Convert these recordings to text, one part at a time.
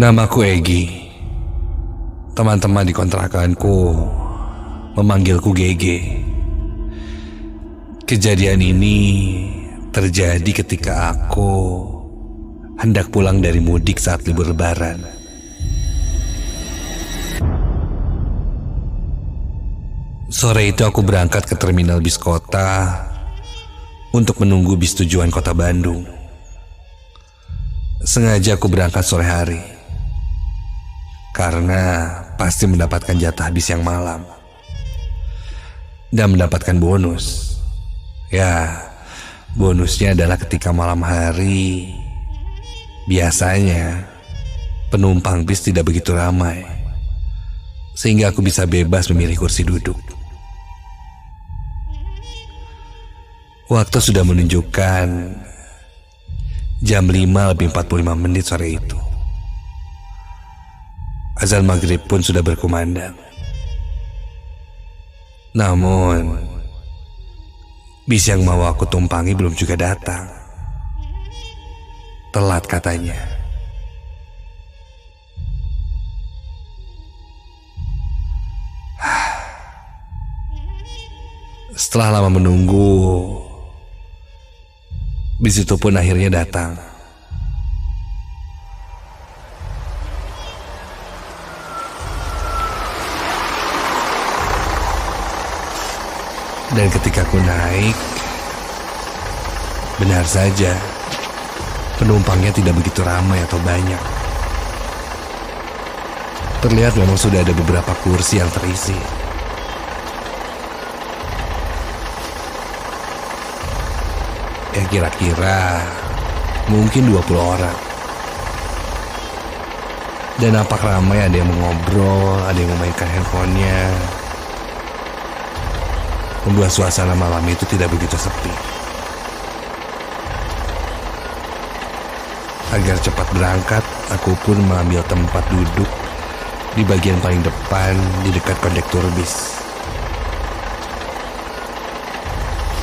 Namaku Egi. Teman-teman di kontrakanku memanggilku GG. Kejadian ini terjadi ketika aku hendak pulang dari mudik saat libur Lebaran. Sore itu aku berangkat ke terminal bis kota untuk menunggu bis tujuan kota Bandung. Sengaja aku berangkat sore hari karena pasti mendapatkan jatah bis yang malam dan mendapatkan bonus. Ya, bonusnya adalah ketika malam hari biasanya penumpang bis tidak begitu ramai, sehingga aku bisa bebas memilih kursi duduk. Waktu sudah menunjukkan jam 5:45 sore itu. Azan maghrib pun sudah berkumandang. Namun, bis yang mau aku tumpangi belum juga datang. Telat katanya. Setelah lama menunggu, bis itu pun akhirnya datang. Dan ketika aku naik, benar saja penumpangnya tidak begitu ramai atau banyak. Terlihat memang sudah ada beberapa kursi yang terisi. Ya kira-kira mungkin 20 orang. Dan nampak ramai, ada yang mengobrol, ada yang memainkan handphonenya, membuat suasana malam itu tidak begitu sepi. Agar cepat berangkat, aku pun mengambil tempat duduk di bagian paling depan di dekat kondektur bis.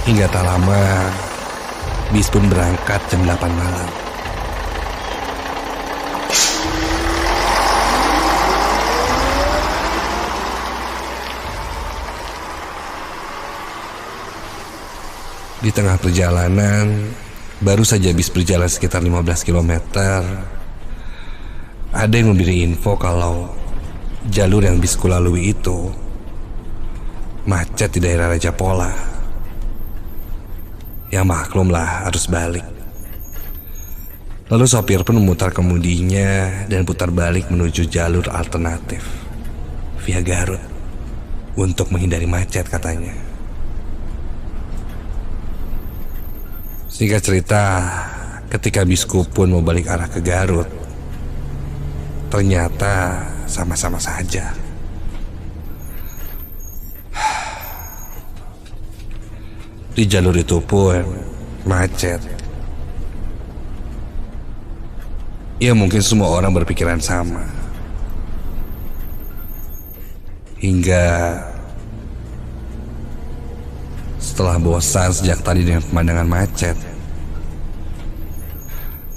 Hingga tak lama, bis pun berangkat jam 8 malam. Di tengah perjalanan, baru saja bis berjalan sekitar 15 km, ada yang memberi info kalau jalur yang bisku lalui itu macet di daerah Raja Pola. Ya maklumlah, harus balik. Lalu sopir pun memutar kemudinya dan putar balik menuju jalur alternatif via Garut untuk menghindari macet katanya. Singkat cerita, ketika bisku pun mau balik arah ke Garut, ternyata sama-sama saja. Di jalur itu pun macet. Ya mungkin semua orang berpikiran sama. Hingga setelah bosan sejak tadi dengan pemandangan macet,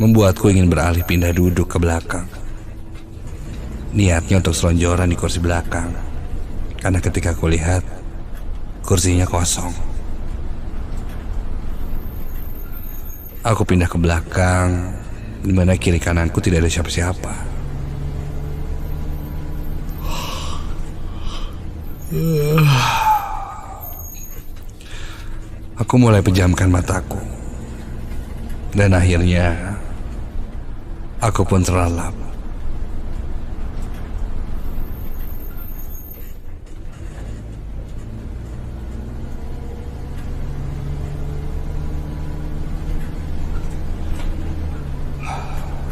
membuatku ingin beralih pindah duduk ke belakang. Niatnya untuk selonjoran di kursi belakang, karena ketika aku lihat kursinya kosong. Aku pindah ke belakang, di mana kiri kananku tidak ada siapa-siapa. Aku mulai pejamkan mataku, dan akhirnya aku pun terlelap.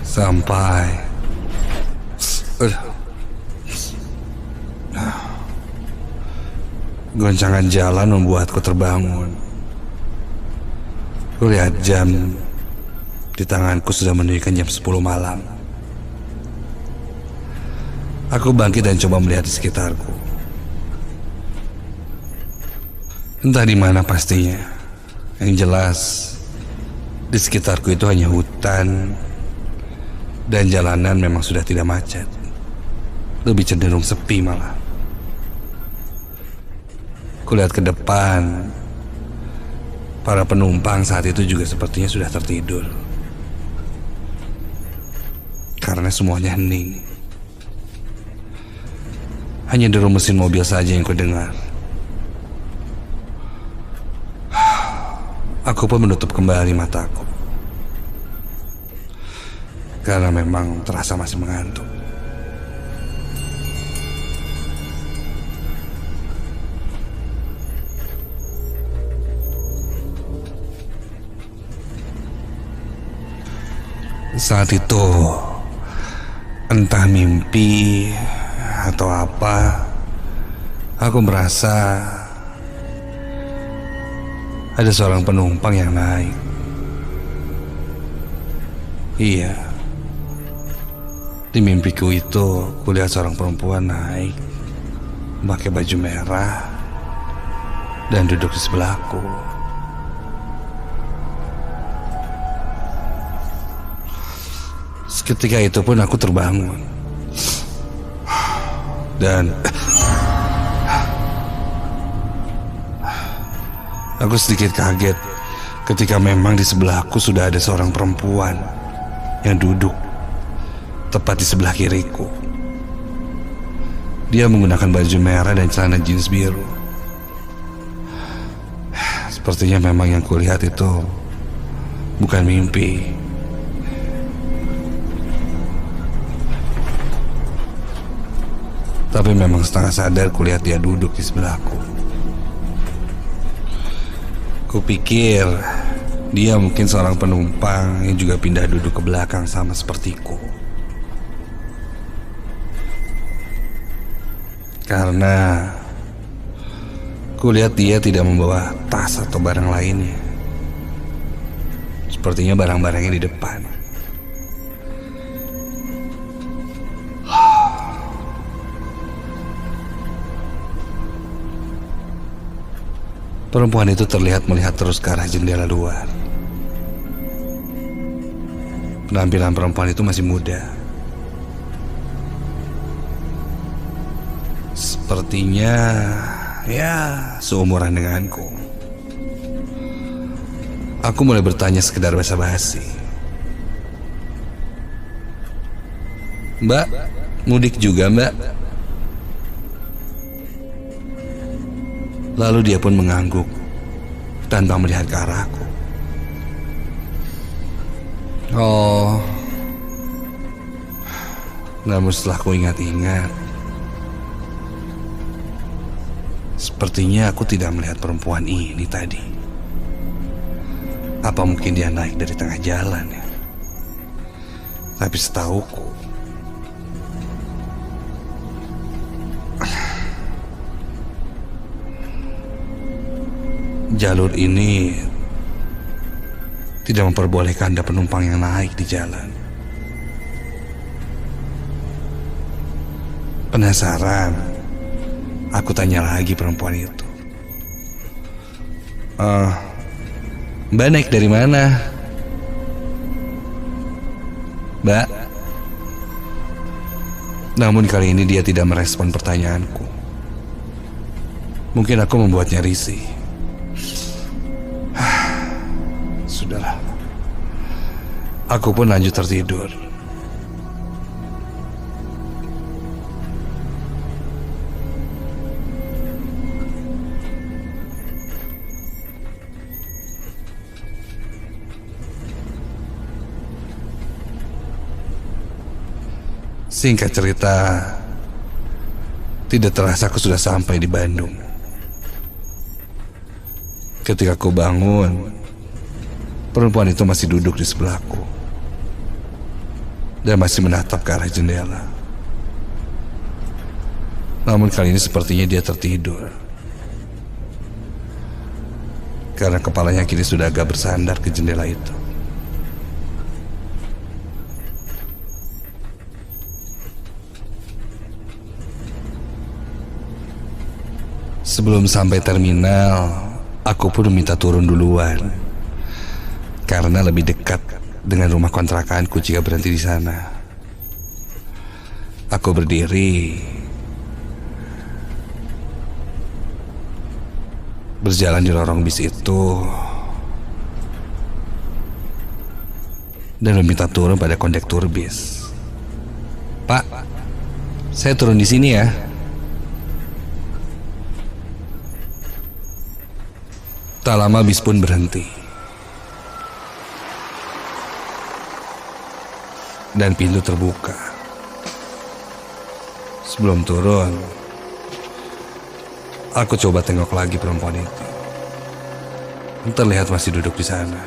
Sampai goncangan jalan membuatku terbangun. Kulihat jam di tanganku sudah menunjukkan jam 10 malam. Aku bangkit dan coba melihat di sekitarku. Entah di mana pastinya. Yang jelas, di sekitarku itu hanya hutan Dan jalanan memang sudah tidak macet, lebih cenderung sepi malah. Kulihat ke depan, para penumpang saat itu juga sepertinya sudah tertidur, karena semuanya hening. Hanya deru mesin mobil saja yang kudengar. Aku pun menutup kembali mataku, karena memang terasa masih mengantuk. Saat itu, entah mimpi atau apa, aku merasa ada seorang penumpang yang naik. Iya, di mimpiku itu kulihat seorang perempuan naik, pakai baju merah, dan duduk di sebelahku. Seketika itu pun aku terbangun, dan aku sedikit kaget ketika memang di sebelahku sudah ada seorang perempuan yang duduk tepat di sebelah kiriku. Dia menggunakan baju merah dan celana jeans biru. Sepertinya memang yang kulihat itu bukan mimpi. Tapi memang setengah sadar kulihat dia duduk di sebelahku. Kupikir dia mungkin seorang penumpang yang juga pindah duduk ke belakang sama sepertiku. Karena kulihat dia tidak membawa tas atau barang lainnya. Sepertinya barang-barangnya di depan. Perempuan itu terlihat melihat terus ke arah jendela luar. Penampilan perempuan itu masih muda. Sepertinya ya seumuran denganku. Aku mulai bertanya sekedar basa-basi. "Mbak, mudik juga mbak?" Lalu dia pun mengangguk tanpa melihat ke arahku. Oh, namun setelah ku ingat-ingat, sepertinya aku tidak melihat perempuan ini tadi. Apa mungkin dia naik dari tengah jalan ya? Tapi setauku, jalur ini tidak memperbolehkan ada penumpang yang naik di jalan. Penasaran, aku tanya lagi perempuan itu. Mbak naik dari mana? Mbak. Namun kali ini dia tidak merespon pertanyaanku. Mungkin aku membuatnya risih. Sudahlah. Aku pun lanjut tertidur. Singkat cerita, tidak terasa aku sudah sampai di Bandung. Ketika aku bangun, perempuan itu masih duduk di sebelahku dan masih menatap ke arah jendela. Namun kali ini sepertinya dia tertidur, karena kepalanya kini sudah agak bersandar ke jendela itu. Sebelum sampai terminal, aku pun minta turun duluan karena lebih dekat dengan rumah kontrakanku jika berhenti di sana. Aku berdiri, berjalan di lorong bis itu, dan meminta turun pada kondektur bis. "Pak, saya turun di sini ya." Tak lama bis pun berhenti, dan pintu terbuka. Sebelum turun, aku coba tengok lagi perempuan itu. Terlihat masih duduk di sana.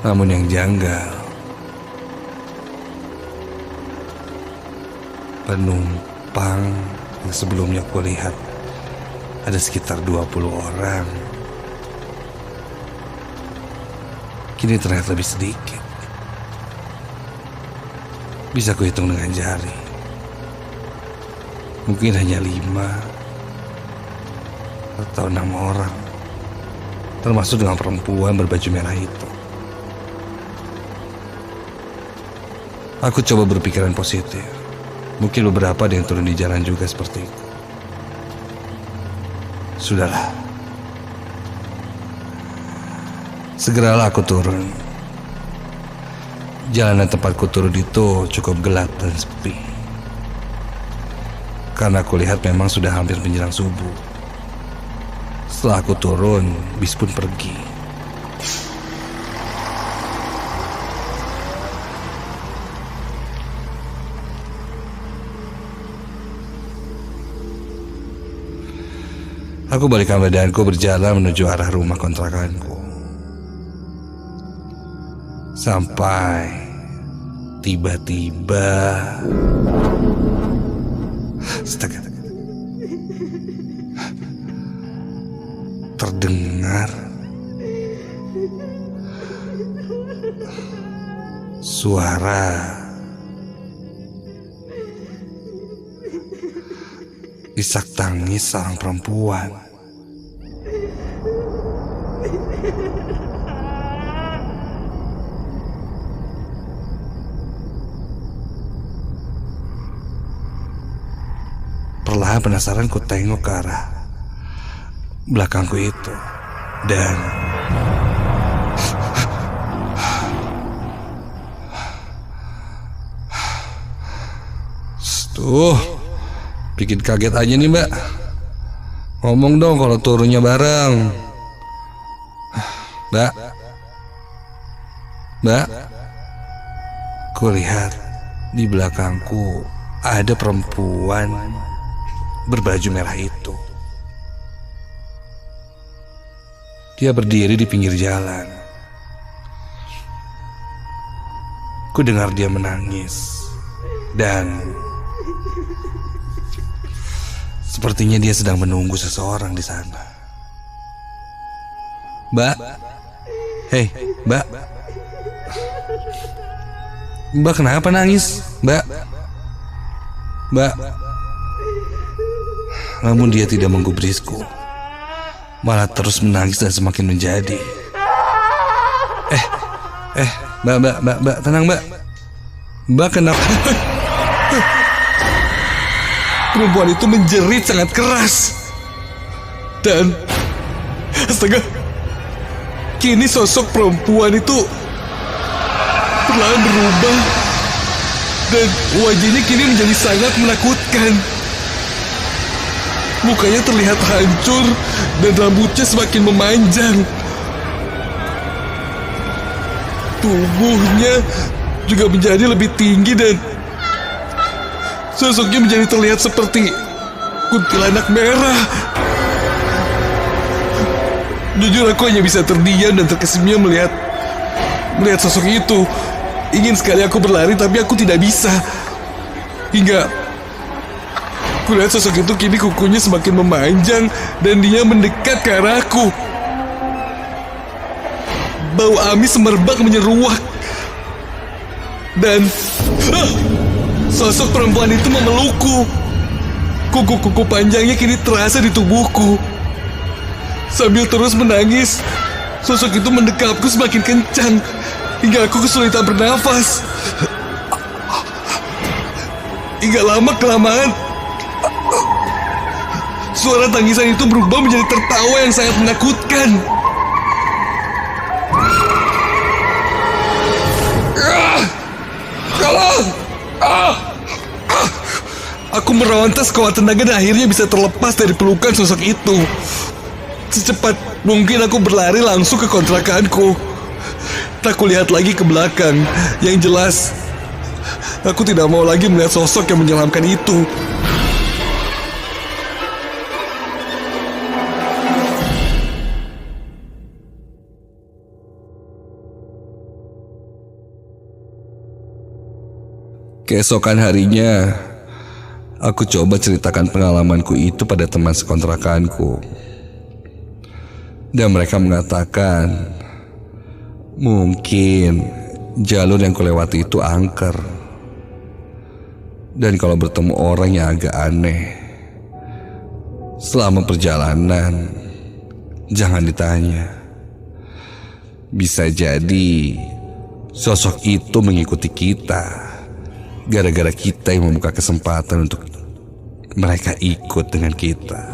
Namun yang janggal, penumpang yang sebelumnya aku lihat ada sekitar 20 orang, kini terlihat lebih sedikit. Bisa kuhitung dengan jari. Mungkin hanya 5 atau 6 orang, termasuk dengan perempuan berbaju merah itu. Aku coba berpikiran positif. Mungkin beberapa ada yang turun di jalan juga seperti itu. Sudahlah. Segeralah aku turun. Jalanan tempatku turun itu cukup gelap dan sepi, karena aku lihat memang sudah hampir menjelang subuh. Setelah aku turun, bis pun pergi. Aku balikkan badanku berjalan menuju arah rumah kontrakanku. Sampai tiba-tiba, astaga, terdengar suara isak tangis seorang perempuan. Perlahan penasaran ku tengok ke arah belakangku itu, dan tuh, bikin kaget aja nih Mbak. Ngomong dong kalau turunnya bareng. Mbak, Mbak, kulihat di belakangku ada perempuan berbaju merah itu. Dia berdiri di pinggir jalan. Ku dengar dia menangis, dan sepertinya dia sedang menunggu seseorang di sana. Mbak, hei Mbak, Mbak kenapa nangis? Mbak, Mbak. Namun dia tidak menggubrisku, malah terus menangis dan semakin menjadi. Mbak, tenang Mbak. Mbak kenapa? Perempuan itu menjerit sangat keras. Dan astaga, kini sosok perempuan itu perlahan berubah, dan wajahnya kini menjadi sangat menakutkan. Mukanya terlihat hancur dan rambutnya semakin memanjang. Tubuhnya juga menjadi lebih tinggi, dan sosoknya menjadi terlihat seperti kuntilanak merah. Jujur aku hanya bisa terdiam dan terkesima melihat sosok itu. Ingin sekali aku berlari, tapi aku tidak bisa. Hingga kulihat sosok itu kini kukunya semakin memanjang, dan dia mendekat ke arahku. Bau amis semerbak menyeruak, dan sosok perempuan itu memelukku. Kuku-kuku panjangnya kini terasa di tubuhku. Sambil terus menangis, sosok itu mendekapku semakin kencang, hingga aku kesulitan bernafas. Hingga lama-kelamaan, suara tangisan itu berubah menjadi tertawa yang sangat menakutkan. Tolong! Aku meronta sekuat tenaga dan akhirnya bisa terlepas dari pelukan sosok itu. Secepat mungkin aku berlari langsung ke kontrakanku. Tak kulihat lagi ke belakang. Yang jelas, aku tidak mau lagi melihat sosok yang menyeramkan itu. Keesokan harinya, aku coba ceritakan pengalamanku itu pada teman sekontrakanku. Dan mereka mengatakan, mungkin jalur yang kulewati itu angker. Dan kalau bertemu orang yang agak aneh, selama perjalanan, jangan ditanya. Bisa jadi sosok itu mengikuti kita gara-gara kita yang membuka kesempatan untuk mereka ikut dengan kita.